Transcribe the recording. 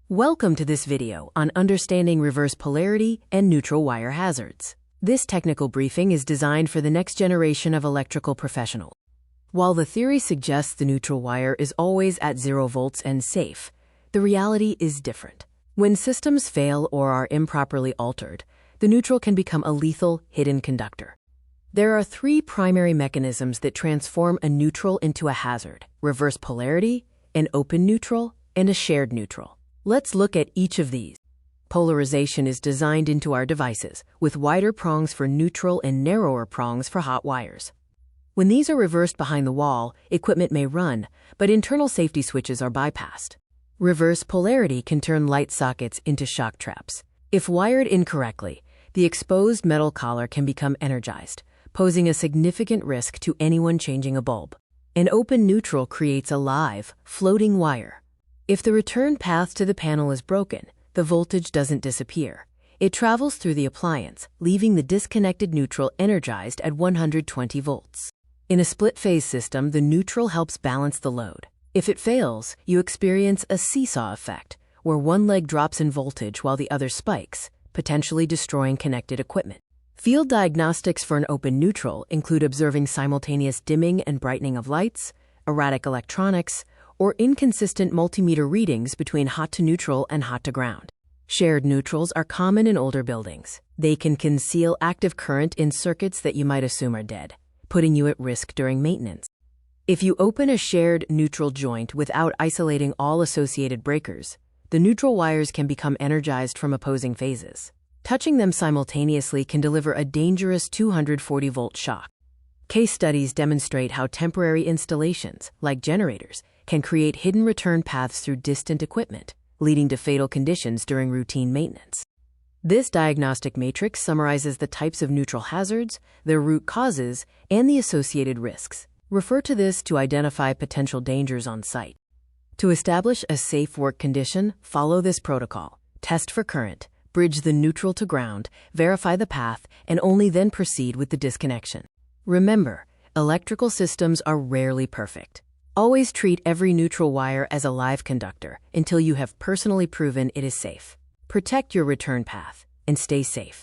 Welcome to this video on understanding reverse polarity and neutral wire hazards. This technical briefing is designed for the next generation of electrical professionals. While the theory suggests the neutral wire is always at 0 volts and safe, the reality is different. When systems fail or are improperly altered, the neutral can become a lethal, hidden conductor. There are 3 primary mechanisms that transform a neutral into a hazard: reverse polarity, an open neutral, and a shared neutral. Let's look at each of these. Polarization is designed into our devices, with wider prongs for neutral and narrower prongs for hot wires. When these are reversed behind the wall, equipment may run, but internal safety switches are bypassed. Reverse polarity can turn light sockets into shock traps. If wired incorrectly, the exposed metal collar can become energized, posing a significant risk to anyone changing a bulb. An open neutral creates a live, floating wire. If the return path to the panel is broken, the voltage doesn't disappear. It travels through the appliance, leaving the disconnected neutral energized at 120 volts. In a split-phase system, the neutral helps balance the load. If it fails, you experience a seesaw effect, where one leg drops in voltage while the other spikes, potentially destroying connected equipment. Field diagnostics for an open neutral include observing simultaneous dimming and brightening of lights, erratic electronics, or inconsistent multimeter readings between hot to neutral and hot to ground. Shared neutrals are common in older buildings. They can conceal active current in circuits that you might assume are dead, putting you at risk during maintenance. If you open a shared neutral joint without isolating all associated breakers, the neutral wires can become energized from opposing phases. Touching them simultaneously can deliver a dangerous 240-volt shock. Case studies demonstrate how temporary installations, like generators, can create hidden return paths through distant equipment, leading to fatal conditions during routine maintenance. This diagnostic matrix summarizes the types of neutral hazards, their root causes, and the associated risks. Refer to this to identify potential dangers on site. To establish a safe work condition, follow this protocol. Test for current, bridge the neutral to ground, verify the path, and only then proceed with the disconnection. Remember, electrical systems are rarely perfect. Always treat every neutral wire as a live conductor until you have personally proven it is safe. Protect your return path and stay safe.